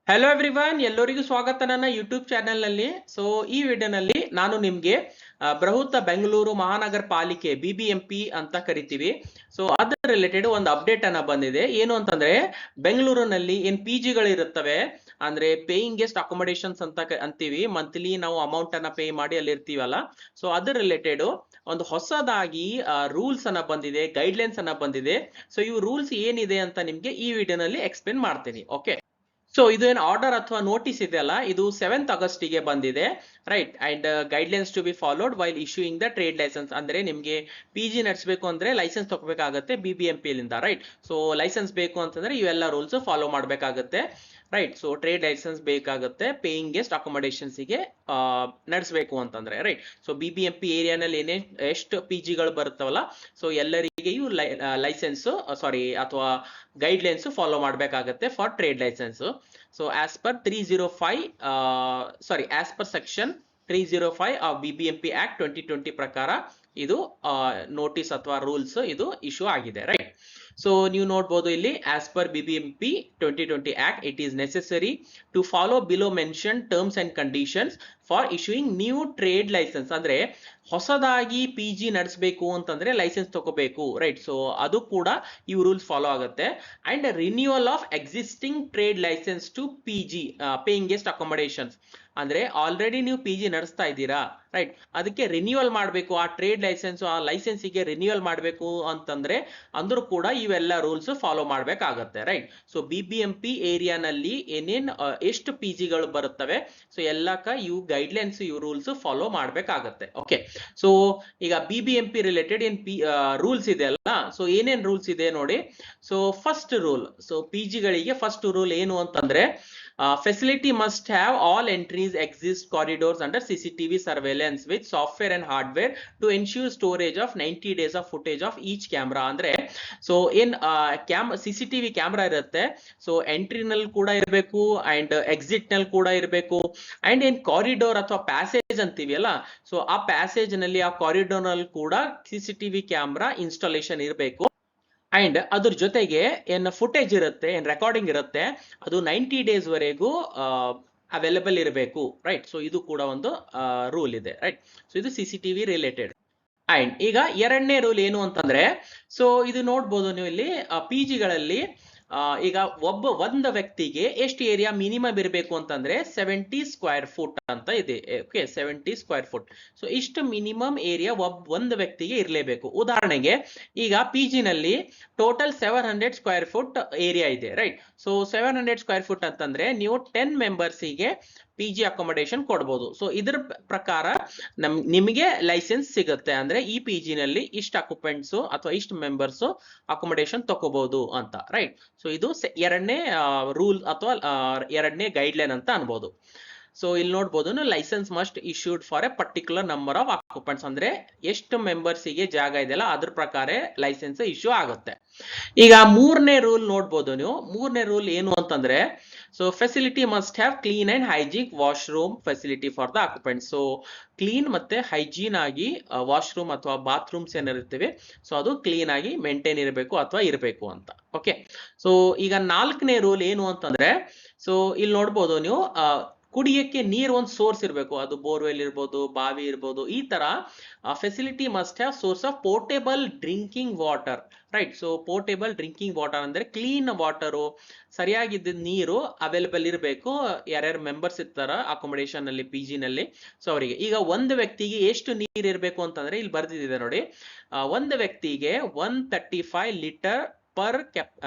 Hello everyone, ಎಲ್ಲರಿಗೂ ಸ್ವಾಗತ ನನ್ನ ಯೂಟ್ಯೂಬ್ ಚಾನೆಲ್ ನಲ್ಲಿ. ಸೊ ಈ ವಿಡಿಯೋನಲ್ಲಿ ನಾನು ನಿಮ್ಗೆ ಬೃಹತ್ ಬೆಂಗಳೂರು ಮಹಾನಗರ ಪಾಲಿಕೆ BBMP ಅಂತ ಕರಿತೀವಿ. ಸೊ ಅದರ ರಿಲೇಟೆಡ್ ಒಂದು ಅಪ್ಡೇಟ್ ಅನ್ನ ಬಂದಿದೆ. ಏನು ಅಂತಂದ್ರೆ, ಬೆಂಗಳೂರಿನಲ್ಲಿ ಏನ್ PG ಗಳು ಇರುತ್ತವೆ, ಅಂದ್ರೆ ಪೇಯಿಂಗ್ ಗೆಸ್ಟ್ ಅಕೊಮಡೇಷನ್ಸ್ ಅಂತ ಅಂತೀವಿ. ಮಂತ್ಲಿ ನಾವು ಅಮೌಂಟ್ ಅನ್ನ ಪೇ ಮಾಡಿ ಅಲ್ಲಿ ಇರ್ತೀವಲ್ಲ. ಸೊ ಅದ್ರ ರಿಲೇಟೆಡ್ ಒಂದು ಹೊಸದಾಗಿ ರೂಲ್ಸ್ ಅನ್ನ ಬಂದಿದೆ, ಗೈಡ್ಲೈನ್ಸ್ ಅನ್ನ ಬಂದಿದೆ. ಸೊ ಇವು ರೂಲ್ಸ್ ಏನಿದೆ ಅಂತ ನಿಮ್ಗೆ ಈ ವಿಡಿಯೋನಲ್ಲಿ ಎಕ್ಸ್ಪ್ಲೇನ್ ಮಾಡ್ತೀನಿ. ಓಕೆ, ಸೊ ಇದು ಏನು ಆರ್ಡರ್ ಅಥವಾ ನೋಟಿಸ್ ಇದೆಯಲ್ಲ, ಇದು 7th ಆಗಸ್ಟಿಗೆ ಬಂದಿದೆ, right. And guidelines to be followed while issuing the trade license. ಅಂದ್ರೆ ನಿಮ್ಗೆ PG ನಡೆಸಬೇಕು ಅಂದ್ರೆ ಲೈಸೆನ್ಸ್ ತಗೋಬೇಕಾಗತ್ತೆ BBMP ಲಿಂದ, ರೈಟ್. ಸೊ ಲೈಸೆನ್ಸ್ ಬೇಕು ಅಂತಂದ್ರೆ ಇವೆಲ್ಲ ರೂಲ್ಸ್ ಫಾಲೋ ಮಾಡ್ಬೇಕಾಗತ್ತೆ, ರೈಟ್. ಸೊ ಟ್ರೇಡ್ ಲೈಸೆನ್ಸ್ ಬೇಕಾಗುತ್ತೆ ಪೇಯಿಂಗ್ ಗೆಸ್ಟ್ ಅಕೊಮಡೇಷನ್ಸ್ ಗೆ ನಡೆಸಬೇಕು ಅಂತಂದ್ರೆ, ರೈಟ್. ಸೊ BBMP ಏರಿಯಾನಲ್ಲಿ ಎಷ್ಟು PG ಗಳು ಬರುತ್ತವಲ್ಲ, ಸೊ ಎಲ್ಲರಿಗೆ ಇವು ಲೈಸೆನ್ಸ್ ಅಥವಾ ಗೈಡ್ಲೈನ್ಸ್ ಫಾಲೋ ಮಾಡಬೇಕಾಗತ್ತೆ for trade license. So as per 305 as per section 305 of BBMP act 2020 ಪ್ರಕಾರ ಇದು ನೋಟಿಸ್ ಅಥವಾ ರೂಲ್ಸ್ ಇದು ಇಶ್ಯೂ ಆಗಿದೆ, ರೈಟ್. ಸೊ ನೀವು ನೋಡ್ಬೋದು ಇಲ್ಲಿ, as per BBMP 2020 act it is necessary to follow below mention terms and conditions for issuing new trade license. ಅಂದ್ರೆ ಹೊಸದಾಗಿ PG ನಡೆಸಬೇಕು ಅಂತಂದ್ರೆ ಲೈಸೆನ್ಸ್ ತಗೋಬೇಕು, ರೈಟ್. ಸೊ ಅದು ಕೂಡ ಈ ರೂಲ್ಸ್ ಫಾಲೋ ಆಗುತ್ತೆ. And renewal of existing trade licence to PG paying guest accommodations. ಅಂದ್ರೆ ಆಲ್ರೆಡಿ ನೀವು PG ನಡೆಸ್ತಾ ಇದ್ದೀರಾ, ರೈಟ್. ಅದಕ್ಕೆ ರಿನ್ಯೂವಲ್ ಮಾಡಬೇಕು, ಆ ಟ್ರೇಡ್ ಲೈಸೆನ್ಸ್ ಆ ಲೈಸೆನ್ಸಿಗೆ ರಿನ್ಯೂವಲ್ ಮಾಡಬೇಕು ಅಂತಂದ್ರೆ ಅಂದ್ರೂ ಕೂಡ ಇವೆಲ್ಲ ರೂಲ್ಸ್ ಫಾಲೋ ಮಾಡ್ಬೇಕಾಗತ್ತೆ, ರೈಟ್. ಸೊ BBMP ಏರಿಯಾನಲ್ಲಿ ಏನೇನ್ ಎಷ್ಟು PG ಗಳು ಬರುತ್ತವೆ, ಸೊ ಎಲ್ಲಕ್ಕ ಇವು ಗೈಡ್ಲೈನ್ಸ್ ಇವು ರೂಲ್ಸ್ ಫಾಲೋ ಮಾಡ್ಬೇಕಾಗತ್ತೆ. ಓಕೆ, ಸೊ ಈಗ BBMP ರಿಲೇಟೆಡ್ ಏನ್ ರೂಲ್ಸ್ ಇದೆ ಅಲ್ಲ, ಸೊ ಏನೇನ್ ರೂಲ್ಸ್ ಇದೆ ನೋಡಿ. So first rule, so PG ಗಳಿಗೆ ಫಸ್ಟ್ ರೂಲ್ ಏನು ಅಂತಂದ್ರೆ, facility must have all entries exist corridors under CCTV surveillance with software and hardware to ensure storage of 90 days of footage of each camera. ಅಂದ್ರೆ so ಏನ್ CCTV camera ಇರುತ್ತೆ, so entry ನಲ್ಲಿ ಕೂಡ ಇರಬೇಕು and exit ನಲ್ಲಿ ಕೂಡ ಇರಬೇಕು. And ಏನ್ ಕಾರಿಡೋರ್ ಅಥವಾ ಪ್ಯಾಸೇಜ್ ಅಂತೀವಿ ಅಲ್ಲ, ಸೊ ಆ ಪ್ಯಾಸೇಜ್ ನಲ್ಲಿ ಆ ಕಾರಿಡೋರ್ ನಲ್ಲಿ ಕೂಡ CCTV ಕ್ಯಾಮ್ರಾ ಇನ್ಸ್ಟಾಲೇಷನ್ ಇರಬೇಕು. ಅಂಡ್ ಅದ್ರ ಜೊತೆಗೆ ಏನ್ ಫುಟೇಜ್ ಇರುತ್ತೆ, ಏನ್ ರೆಕಾರ್ಡಿಂಗ್ ಇರುತ್ತೆ, ಅದು 90 ಡೇಸ್ ವರೆಗೂ ಅವೈಲೇಬಲ್ ಇರಬೇಕು, ರೈಟ್. ಸೊ ಇದು ಕೂಡ ಒಂದು ರೂಲ್ ಇದೆ, ರೈಟ್. ಸೊ ಇದು CCTV ರಿಲೇಟೆಡ್. ಅಂಡ್ ಈಗ ಎರಡನೇ ರೂಲ್ ಏನು ಅಂತಂದ್ರೆ, ಸೊ ಇದು ನೋಡ್ಬೋದು ನೀವು ಇಲ್ಲಿ PG ಗಳಲ್ಲಿ ಈಗ ಒಂದು ವ್ಯಕ್ತಿಗೆ ಎಷ್ಟು ಏರಿಯಾ ಮಿನಿಮಮ್ ಇರಬೇಕು ಅಂತಂದ್ರೆ 70 ಸ್ಕ್ವೇರ್ ಫುಟ್ ಅಂತ ಇದೆ. Okay, 70 square foot. ಸೊ ಇಷ್ಟು ಮಿನಿಮಮ್ ಏರಿಯಾ ಒಂದು ವ್ಯಕ್ತಿಗೆ ಇರಲೇಬೇಕು. ಉದಾಹರಣೆಗೆ ಈಗ PG ನಲ್ಲಿ ಟೋಟಲ್ 700 ಸ್ಕ್ವೇರ್ ಫುಟ್ ಏರಿಯಾ ಇದೆ, ರೈಟ್. ಸೊ 700 ಸ್ಕ್ವೇರ್ ಫುಟ್ ಅಂತಂದ್ರೆ ನೀವು 10 ಮೆಂಬರ್ಸಿಗೆ PG ಅಕೊಮಡೇಷನ್ ಕೊಡ್ಬೋದು. ಸೊ ಇದ್ರ ಪ್ರಕಾರ ನಿಮಗೆ ಲೈಸೆನ್ಸ್ ಸಿಗುತ್ತೆ. ಅಂದ್ರೆ ಈ PG ನಲ್ಲಿ ಇಷ್ಟು ಅಕ್ಯುಪೆಂಟ್ಸ್ ಅಥವಾ ಇಷ್ಟು ಮೆಂಬರ್ಸ್ ಅಕೊಮಡೇಷನ್ ತಗೋಬಹುದು ಅಂತ, ರೈಟ್. ಸೊ ಇದು ಎರಡನೇ ರೂಲ್ ಅಥವಾ ಎರಡನೇ ಗೈಡ್ಲೈನ್ ಅಂತ ಅನ್ಬೋದು. ಸೊ ಇಲ್ಲಿ ನೋಡ್ಬೋದು, licence must issued for a particular number of occupants. ಅಂದ್ರೆ ಎಷ್ಟು ಮೆಂಬರ್ಸಿಗೆ ಜಾಗ ಇದೆಯಲ್ಲ ಅದ್ರ ಪ್ರಕಾರ ಲೈಸೆನ್ಸ್ ಇಶ್ಯೂ ಆಗುತ್ತೆ. ಈಗ ಮೂರನೇ ರೂಲ್ ನೋಡ್ಬೋದು ನೀವು. ಮೂರನೇ ರೂಲ್ ಏನು ಅಂತಂದ್ರೆ, so facility must have clean and hygiene washroom facility for the occupants. So clean ಮತ್ತೆ ಹೈಜೀನ್ ಆಗಿ ವಾಶ್ರೂಮ್ ಅಥವಾ ಬಾತ್ರೂಮ್ಸ್ ಏನಿರ್ತವೆ, ಸೊ ಅದು ಕ್ಲೀನ್ ಆಗಿ ಮೇಂಟೈನ್ ಇರಬೇಕು ಅಥವಾ ಇರಬೇಕು ಅಂತ. ಓಕೆ, ಸೊ ಈಗ ನಾಲ್ಕನೇ ರೂಲ್ ಏನು ಅಂತಂದ್ರೆ, ಸೊ ಇಲ್ಲಿ ನೋಡ್ಬೋದು ನೀವು, ಕುಡಿಯಕ್ಕೆ ನೀರು ಒಂದು ಸೋರ್ಸ್ ಇರಬೇಕು. ಅದು ಬೋರ್ವೆಲ್ ಇರ್ಬೋದು, ಬಾವಿ ಇರ್ಬೋದು. ಈ ತರ facility must have source of portable drinking water, right. So portable drinking water ಅಂದ್ರೆ ಕ್ಲೀನ್ ವಾಟರು, ಸರಿಯಾಗಿದ್ದ ನೀರು ಅವೈಲೇಬಲ್ ಇರಬೇಕು. ಯಾರ್ಯಾರು ಮೆಂಬರ್ಸ್ ಇರ್ತಾರ ಅಕೊಮಡೇಷನ್ ನಲ್ಲಿ PG ನಲ್ಲಿ, ಸೊ ಅವರಿಗೆ. ಈಗ ಒಂದು ವ್ಯಕ್ತಿಗೆ ಎಷ್ಟು ನೀರು ಇರಬೇಕು ಅಂತಂದ್ರೆ ಇಲ್ಲಿ ಬರ್ದಿದೆ ನೋಡಿ, ಒಂದು ವ್ಯಕ್ತಿಗೆ 135 litre per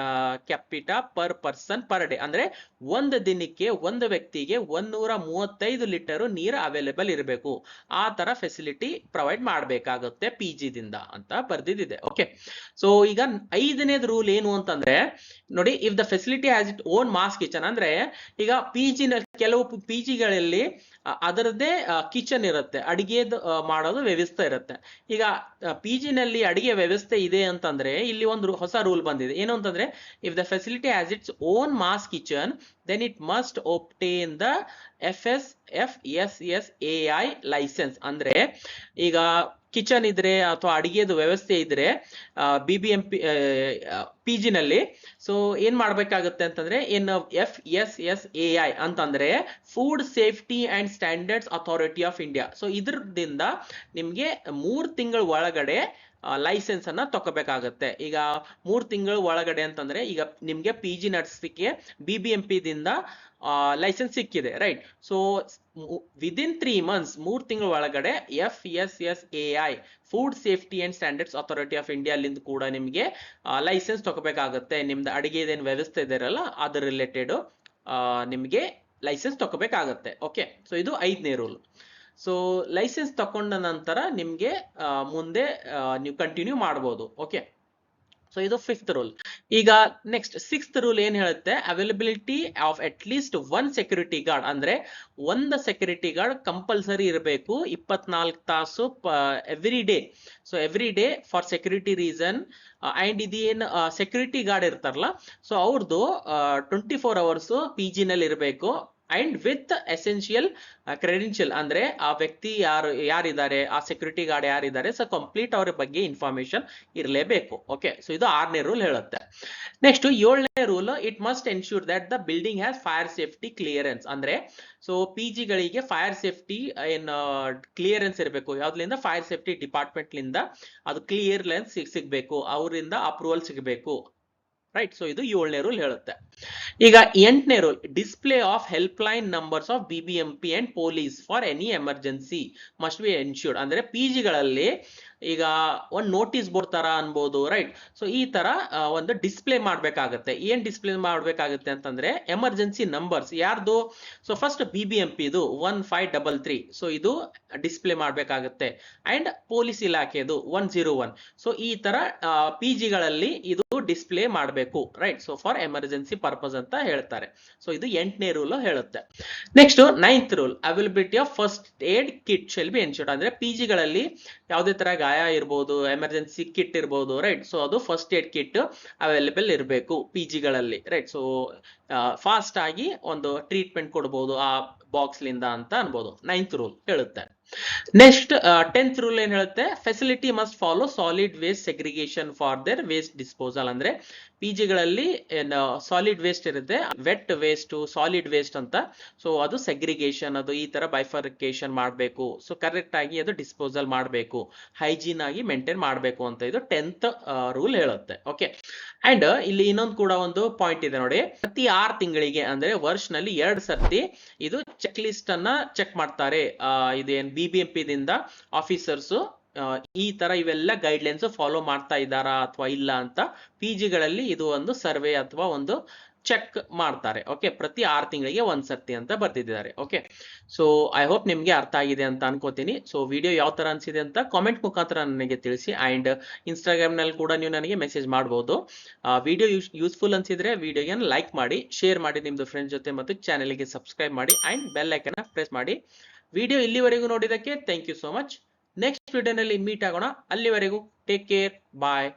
capita per person per day. ಅಂದ್ರೆ ಒಂದು ದಿನಕ್ಕೆ ಒಂದು ವ್ಯಕ್ತಿಗೆ 135 ಲೀಟರ್ ನೀರು ಅವೈಲೇಬಲ್ ಇರಬೇಕು. ಆ ತರ ಫೆಸಿಲಿಟಿ ಪ್ರೊವೈಡ್ ಮಾಡಬೇಕಾಗುತ್ತೆ PG ದಿಂದ ಅಂತ ಬರ್ದಿದೆ. ಓಕೆ, ಸೊ ಈಗ ಐದನೇದು ರೂಲ್ ಏನು ಅಂತಂದ್ರೆ ನೋಡಿ, if the facility has it own mess kitchen. ಅಂದ್ರೆ ಈಗ PG ಕೆಲವು PG ಗಳಲ್ಲಿ ಅದರದ್ದೇ ಕಿಚನ್ ಇರುತ್ತೆ, ಅಡಿಗೆ ಮಾಡೋದು ವ್ಯವಸ್ಥೆ ಇರುತ್ತೆ. ಈಗ PG ನಲ್ಲಿ ಅಡಿಗೆ ವ್ಯವಸ್ಥೆ ಇದೆ ಅಂತಂದ್ರೆ ಇಲ್ಲಿ ಒಂದು ಹೊಸ ರೂಲ್ ಬಂದಿದೆ. ಏನು ಅಂತಂದ್ರೆ, if the facility has its own mess kitchen then it must obtain the FSSAI license. ಅಂದ್ರೆ ಈಗ ಕಿಚನ್ ಇದ್ರೆ ಅಥವಾ ಅಡಿಗೆದು ವ್ಯವಸ್ಥೆ ಇದ್ರೆ BBMP PG ನಲ್ಲಿ ಸೊ ಏನ್ ಮಾಡ್ಬೇಕಾಗುತ್ತೆ ಅಂತಂದ್ರೆ FSSAI ಅಂತಂದ್ರೆ food safety and standards authority of India. So ಇದ್ರದಿಂದ ನಿಮ್ಗೆ 3 ತಿಂಗಳ ಒಳಗಡೆ ಲೈಸೆನ್ಸ್ ಅನ್ನ ತಗೋಬೇಕಾಗತ್ತೆ. ಈಗ 3 ತಿಂಗಳ ಒಳಗಡೆ ಅಂತಂದ್ರೆ ಈಗ ನಿಮ್ಗೆ PG ನಡೆಸಲಿಕ್ಕೆ BBMP ದಿಂದ ಲೈಸೆನ್ಸ್ ಸಿಕ್ಕಿದೆ, ರೈಟ್. ಸೊ ವಿದಿನ್ 3 ಮಂತ್ಸ್ 3 ತಿಂಗಳ ಒಳಗಡೆ FSSAI food safety and standards authority of India ಅಲ್ಲಿಂದ ಕೂಡ ನಿಮ್ಗೆ ಲೈಸೆನ್ಸ್ ತಗೋಬೇಕಾಗತ್ತೆ. ನಿಮ್ದು ಅಡಿಗೆದೇನು ವ್ಯವಸ್ಥೆ ಇದೆಯಲ್ಲ ಅದ್ರ ರಿಲೇಟೆಡ್ ನಿಮ್ಗೆ ಲೈಸೆನ್ಸ್ ತಗೋಬೇಕಾಗತ್ತೆ. ಓಕೆ, ಸೊ ಇದು 5ನೇ ರೂಲ್. ಸೊ ಲೈಸೆನ್ಸ್ ತಕೊಂಡ ನಂತರ ನಿಮ್ಗೆ ಮುಂದೆ ನೀವು ಕಂಟಿನ್ಯೂ ಮಾಡ್ಬೋದು. ಓಕೆ, ಸೊ ಇದು 5th ರೂಲ್. ಈಗ ನೆಕ್ಸ್ಟ್ 6th ರೂಲ್ ಏನ್ ಹೇಳುತ್ತೆ, availability of at least 1 security guard. ಅಂದ್ರೆ ಒಂದು ಸೆಕ್ಯೂರಿಟಿ ಗಾರ್ಡ್ ಕಂಪಲ್ಸರಿ ಇರಬೇಕು 24 ತಾಸು every day. So every day for security reason. And ಇದೇನು ಸೆಕ್ಯೂರಿಟಿ ಗಾರ್ಡ್ ಇರ್ತಾರಲ್ಲ, ಸೊ ಅವ್ರದ್ದು 24 ಅವರ್ಸ್ PG ನಲ್ಲಿ ಇರಬೇಕು. ಅಂಡ್ ವಿತ್ ಎಸೆನ್ಷಿಯಲ್ ಕ್ರೆಡೆನ್ಷಿಯಲ್, ಅಂದ್ರೆ ಆ ವ್ಯಕ್ತಿ ಯಾರಿದ್ದಾರೆ, ಆ ಸೆಕ್ಯೂರಿಟಿ ಗಾರ್ಡ್ ಯಾರಿದ್ದಾರೆ, ಸೊ ಕಂಪ್ಲೀಟ್ ಅವ್ರ ಬಗ್ಗೆ ಇನ್ಫಾರ್ಮೇಶನ್ ಇರಲೇಬೇಕು. ಓಕೆ, ಸೊ ಇದು 6ನೇ ರೂಲ್ ಹೇಳುತ್ತೆ. ನೆಕ್ಸ್ಟ್ 7ನೇ rule, it must ensure that the building has fire safety clearance. ಅಂದ್ರೆ ಸೊ PG ಗಳಿಗೆ ಫೈರ್ ಸೇಫ್ಟಿ ಏನ್ ಕ್ಲಿಯರೆನ್ಸ್ ಇರಬೇಕು. ಯಾವ್ದ್ರಿಂದ? ಫೈರ್ ಸೇಫ್ಟಿ ಡಿಪಾರ್ಟ್ಮೆಂಟ್ ಲಿಂದ ಅದು ಕ್ಲಿಯರೆನ್ಸ್ ಸಿಗ್ಬೇಕು, ಅವರಿಂದ ಅಪ್ರೂವಲ್ ಸಿಗಬೇಕು, ರೈಟ್. ಸೊ ಇದು 7ನೇ ರೂಲ್ ಹೇಳುತ್ತೆ. ಈಗ 8ನೇ rule, display of helpline numbers of BBMP and police for any emergency must be ensured. ಅಂದ್ರೆ PG ಗಳಲ್ಲಿ ಈಗ ಒಂದು ನೋಟಿಸ್ ಬೋರ್ಡ್ ತರ ಅನ್ಬೋದು, ರೈಟ್. ಸೊ ಈ ತರ ಒಂದು ಡಿಸ್ಪ್ಲೇ ಮಾಡ್ಬೇಕಾಗತ್ತೆ. ಏನ್ ಡಿಸ್ಪ್ಲೇ ಮಾಡ್ಬೇಕಾಗತ್ತೆ ಅಂತಂದ್ರೆ ಎಮರ್ಜೆನ್ಸಿ ನಂಬರ್ಸ್ ಯಾರ್ದು? ಸೊ ಫಸ್ಟ್ BBMP ಇದು 1533, ಸೊ ಇದು ಡಿಸ್ಪ್ಲೇ ಮಾಡ್ಬೇಕಾಗತ್ತೆ. And police ಇಲಾಖೆದು 101. ಸೊ ಈ ತರ PG ಗಳಲ್ಲಿ ಇದು ಡಿಸ್ಪ್ಲೇ ಮಾಡಬೇಕು, right. So for emergency purpose ಅಂತ ಹೇಳ್ತಾರೆ. ಸೊ ಇದು 8ನೇ ರೂಲ್ ಹೇಳುತ್ತೆ. Next 9th rule, availability of first aid kit shall be ensured. ಅಂದ್ರೆ PG ಗಳಲ್ಲಿ ಯಾವುದೇ ತರ ಗಾಯ ಇರ್ಬೋದು, ಎಮರ್ಜೆನ್ಸಿ ಕಿಟ್ ಇರ್ಬೋದು, ರೈಟ್. ಸೊ ಅದು ಫಸ್ಟ್ ಏಡ್ ಕಿಟ್ ಅವೈಲೇಬಲ್ ಇರಬೇಕು PG ಗಳಲ್ಲಿ, ರೈಟ್. ಸೊ ಫಾಸ್ಟ್ ಆಗಿ ಒಂದು ಟ್ರೀಟ್ಮೆಂಟ್ ಕೊಡ್ಬೋದು ಆ ಬಾಕ್ಸ್ ಲಿಂದ ಅಂತ ಅನ್ಬೋದು. 9th ರೂಲ್ ಹೇಳುತ್ತೆ. ನೆಕ್ಸ್ಟ್ 10th ರೂಲ್ ಏನ್ ಹೇಳುತ್ತೆ, facility must follow solid waste segregation for there waste disposal. ಅಂದ್ರೆ PG ಗಳಲ್ಲಿ ಸಾಲಿಡ್ ವೇಸ್ಟ್ ಇರುತ್ತೆ, ವೆಟ್ ವೇಸ್ಟ್, ಸಾಲಿಡ್ ವೇಸ್ಟ್ ಅಂತ. ಸೊ ಅದು ಸೆಗ್ರಿಗೇಷನ್, ಅದು ಈ ತರ ಬೈಫರ್ಕೇಶನ್ ಮಾಡಬೇಕು. ಸೊ ಕರೆಕ್ಟ್ ಆಗಿ ಅದು ಡಿಸ್ಪೋಸಲ್ ಮಾಡಬೇಕು, ಹೈಜೀನ್ ಆಗಿ ಮೇಂಟೈನ್ ಮಾಡಬೇಕು ಅಂತ ಇದು 10th ರೂಲ್ ಹೇಳುತ್ತೆ. ಓಕೆ, ಅಂಡ್ ಇಲ್ಲಿ ಇನ್ನೊಂದು ಕೂಡ ಒಂದು ಪಾಯಿಂಟ್ ಇದೆ ನೋಡಿ, ಪ್ರತಿ 6 ತಿಂಗಳಿಗೆ ಅಂದ್ರೆ ವರ್ಷನಲ್ಲಿ 2 ಸರ್ತಿ ಇದು ಚೆಕ್ ಲಿಸ್ಟ್ ಅನ್ನ ಚೆಕ್ ಮಾಡ್ತಾರೆ. ಇದೇನ್ BBMP ದಿಂದ ಆಫೀಸರ್ಸ್ ಈ ತರ ಇವೆಲ್ಲ ಗೈಡ್ಲೈನ್ಸ್ ಫಾಲೋ ಮಾಡ್ತಾ ಇದ್ದಾರಾ ಅಥವಾ ಇಲ್ಲ ಅಂತ PG ಗಳಲ್ಲಿ ಇದು ಒಂದು ಸರ್ವೆ ಅಥವಾ ಒಂದು ಚೆಕ್ ಮಾಡ್ತಾರೆ. ಓಕೆ, ಪ್ರತಿ 6 ತಿಂಗಳಿಗೆ 1 ಸರ್ತಿ ಅಂತ ಬರ್ತಿದ್ದಾರೆ. ಓಕೆ, ಸೊ ಐ ಹೋಪ್ ನಿಮ್ಗೆ ಅರ್ಥ ಆಗಿದೆ ಅಂತ ಅನ್ಕೋತೀನಿ. ಸೊ ವಿಡಿಯೋ ಯಾವ ತರ ಅನ್ಸಿದೆ ಅಂತ ಕಾಮೆಂಟ್ ಮುಖಾಂತರ ನನಗೆ ತಿಳಿಸಿ. ಅಂಡ್ ಇನ್ಸ್ಟಾಗ್ರಾಮ್ ನಲ್ಲಿ ಕೂಡ ನೀವು ನನಗೆ ಮೆಸೇಜ್ ಮಾಡಬಹುದು. ವಿಡಿಯೋ ಯೂಸ್ಫುಲ್ ಅನ್ಸಿದ್ರೆ ವಿಡಿಯೋಗೆ ಲೈಕ್ ಮಾಡಿ, ಶೇರ್ ಮಾಡಿ ನಿಮ್ದು ಫ್ರೆಂಡ್ಸ್ ಜೊತೆ, ಮತ್ತು ಚಾನೆಲ್ಗೆ ಸಬ್ಸ್ಕ್ರೈಬ್ ಮಾಡಿ ಅಂಡ್ ಬೆಲ್ ಐಕನ್ ಪ್ರೆಸ್ ಮಾಡಿ. ವಿಡಿಯೋ ಇಲ್ಲಿವರೆಗೂ ನೋಡಿದಕ್ಕೆ thank you so much. Next ವಿಡಿಯೋನಲ್ಲಿ ಮೀಟ್ ಆಗೋಣ. ಅಲ್ಲಿವರೆಗೂ ಟೇಕ್ ಕೇರ್, ಬಾಯ್.